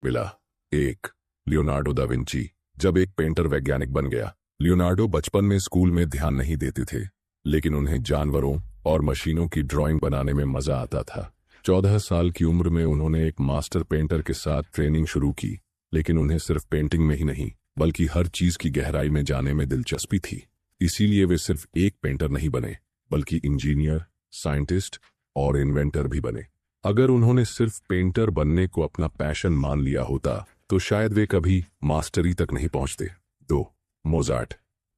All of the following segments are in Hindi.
मिला। एक, लियोनार्डो दा विंची। जब एक पेंटर वैज्ञानिक बन गया। लियोनार्डो बचपन में स्कूल में ध्यान नहीं देते थे, लेकिन उन्हें जानवरों और मशीनों की ड्राइंग बनाने में मजा आता था। 14 साल की उम्र में उन्होंने एक मास्टर पेंटर के साथ ट्रेनिंग शुरू की, लेकिन उन्हें सिर्फ पेंटिंग में ही नहीं बल्कि हर चीज की गहराई में जाने में दिलचस्पी थी। इसीलिए वे सिर्फ एक पेंटर नहीं बने, बल्कि इंजीनियर, साइंटिस्ट और इन्वेंटर भी बने। अगर उन्होंने सिर्फ पेंटर बनने को अपना पैशन मान लिया होता तो शायद वे कभी मास्टरी तक नहीं पहुंचते। 2, मोजार्ट।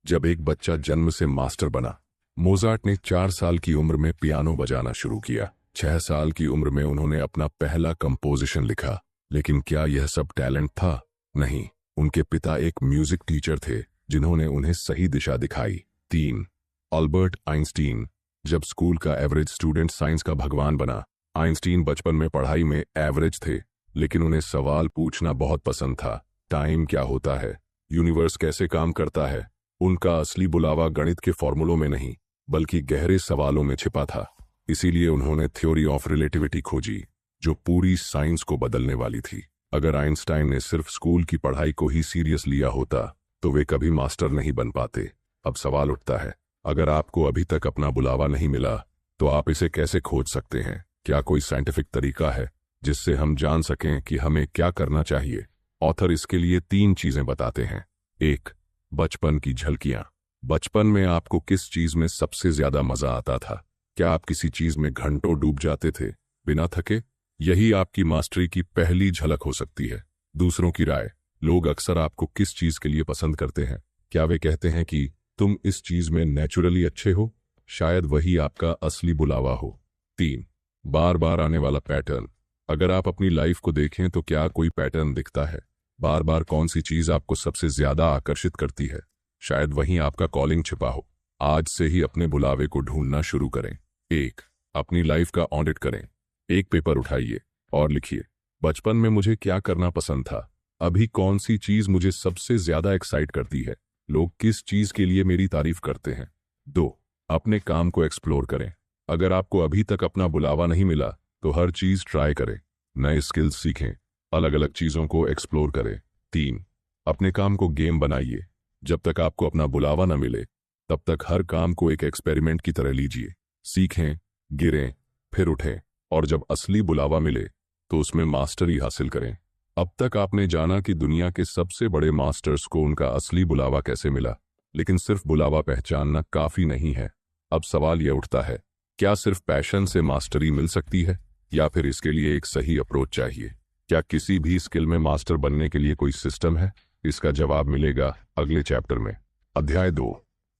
जब एक बच्चा जन्म से मास्टर बना। मोजार्ट ने 4 साल की उम्र में पियानो बजाना शुरू किया। 6 साल की उम्र में उन्होंने अपना पहला कंपोजिशन लिखा। लेकिन क्या यह सब टैलेंट था? नहीं, उनके पिता एक म्यूजिक टीचर थे जिन्होंने उन्हें सही दिशा दिखाई। 3, अल्बर्ट आइंस्टीन। जब स्कूल का एवरेज स्टूडेंट साइंस का भगवान बना। आइंस्टीन बचपन में पढ़ाई में एवरेज थे, लेकिन उन्हें सवाल पूछना बहुत पसंद था। टाइम क्या होता है, यूनिवर्स कैसे काम करता है। उनका असली बुलावा गणित के फॉर्मूलों में नहीं बल्कि गहरे सवालों में छिपा था। इसीलिए उन्होंने थ्योरी ऑफ रिलेटिविटी खोजी, जो पूरी साइंस को बदलने वाली थी। अगर आइंस्टाइन ने सिर्फ स्कूल की पढ़ाई को ही सीरियस लिया होता तो वे कभी मास्टर नहीं बन पाते। अब सवाल उठता है, अगर आपको अभी तक अपना बुलावा नहीं मिला तो आप इसे कैसे खोज सकते हैं? क्या कोई साइंटिफिक तरीका है जिससे हम जान सकें कि हमें क्या करना चाहिए? ऑथर इसके लिए 3 चीजें बताते हैं। 1, बचपन की झलकियां। बचपन में आपको किस चीज में सबसे ज्यादा मजा आता था? क्या आप किसी चीज में घंटों डूब जाते थे बिना थके? यही आपकी मास्टरी की पहली झलक हो सकती है। दूसरों की राय। लोग अक्सर आपको किस चीज के लिए पसंद करते हैं? क्या वे कहते हैं कि तुम इस चीज में नेचुरली अच्छे हो? शायद वही आपका असली बुलावा हो। 3, बार बार आने वाला पैटर्न। अगर आप अपनी लाइफ को देखें तो क्या कोई पैटर्न दिखता है? बार बार कौन सी चीज आपको सबसे ज्यादा आकर्षित करती है? शायद वहीं आपका कॉलिंग छिपा हो। आज से ही अपने बुलावे को ढूंढना शुरू करें। 1, अपनी लाइफ का ऑडिट करें। एक पेपर उठाइए और लिखिए, बचपन में मुझे क्या करना पसंद था? अभी कौन सी चीज मुझे सबसे ज्यादा एक्साइट करती है? लोग किस चीज के लिए मेरी तारीफ करते हैं? 2, अपने काम को एक्सप्लोर करें। अगर आपको अभी तक अपना बुलावा नहीं मिला तो हर चीज ट्राई करें। नए स्किल्स सीखें, अलग अलग चीजों को एक्सप्लोर करें। 3, अपने काम को गेम बनाइए। जब तक आपको अपना बुलावा न मिले तब तक हर काम को एक एक्सपेरिमेंट की तरह लीजिए। सीखें, गिरें, फिर उठें, और जब असली बुलावा मिले तो उसमें मास्टरी हासिल करें। अब तक आपने जाना कि दुनिया के सबसे बड़े मास्टर्स को उनका असली बुलावा कैसे मिला, लेकिन सिर्फ बुलावा पहचानना काफी नहीं है। अब सवाल यह उठता है, क्या सिर्फ पैशन से मास्टरी मिल सकती है या फिर इसके लिए एक सही अप्रोच चाहिए? क्या किसी भी स्किल में मास्टर बनने के लिए कोई सिस्टम है? इसका जवाब मिलेगा अगले चैप्टर में। अध्याय 2,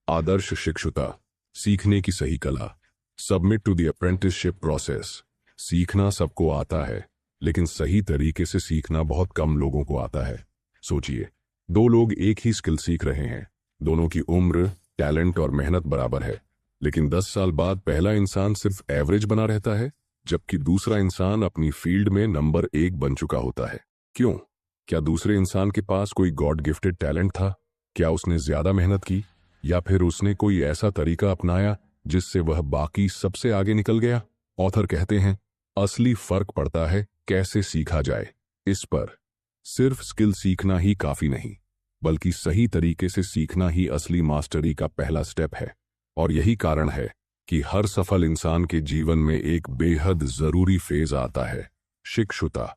आदर्श शिक्षुता, सीखने की सही कला। Submit to the apprenticeship process. सीखना सबको आता है, लेकिन सही तरीके से सीखना बहुत कम लोगों को आता है। सोचिए, 2 लोग एक ही स्किल सीख रहे हैं। दोनों की उम्र, टैलेंट और मेहनत बराबर है, लेकिन 10 साल बाद पहला इंसान सिर्फ एवरेज बना रहता है, जबकि दूसरा इंसान अपनी फील्ड में नंबर 1 बन चुका होता है। क्यों? क्या दूसरे इंसान के पास कोई गॉड गिफ्टेड टैलेंट था? क्या उसने ज्यादा मेहनत की, या फिर उसने कोई ऐसा तरीका अपनाया जिससे वह बाकी सबसे आगे निकल गया? ऑथर कहते हैं, असली फर्क पड़ता है कैसे सीखा जाए। इस पर सिर्फ स्किल सीखना ही काफी नहीं, बल्कि सही तरीके से सीखना ही असली मास्टरी का पहला स्टेप है। और यही कारण है कि हर सफल इंसान के जीवन में एक बेहद जरूरी फेज आता है, शिक्षुता।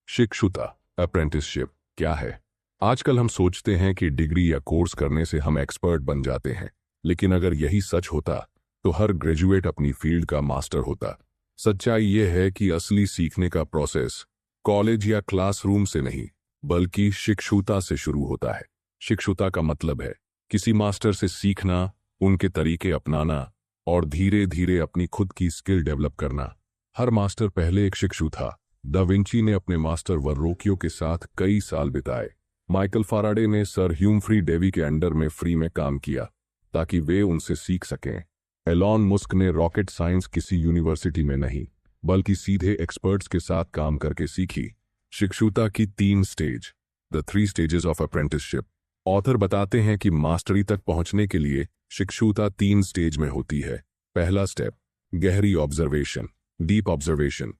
शिक्षुता, अप्रेंटिसशिप क्या है? आजकल हम सोचते हैं कि डिग्री या कोर्स करने से हम एक्सपर्ट बन जाते हैं, लेकिन अगर यही सच होता तो हर ग्रेजुएट अपनी फील्ड का मास्टर होता। सच्चाई यह है कि असली सीखने का प्रोसेस कॉलेज या क्लासरूम से नहीं बल्कि शिक्षुता से शुरू होता है। शिक्षुता का मतलब है किसी मास्टर से सीखना, उनके तरीके अपनाना और धीरे धीरे अपनी खुद की स्किल डेवलप करना। हर मास्टर पहले एक शिक्षु था। दा विंची ने अपने मास्टर वर्रोकियो के साथ कई साल बिताए। माइकल फाराडे ने सर ह्यूम्फ्री डेवी के अंडर में फ्री में काम किया ताकि वे उनसे सीख सकें। एलॉन मस्क ने रॉकेट साइंस किसी यूनिवर्सिटी में नहीं बल्कि सीधे एक्सपर्ट्स के साथ काम करके सीखी। शिक्षुता की 3 stage, the 3 stages of apprenticeship. Author बताते हैं कि मास्टरी तक पहुंचने के लिए शिक्षुता 3 स्टेज में होती है। पहला स्टेप, गहरी ऑब्जर्वेशन, डीप ऑब्जर्वेशन।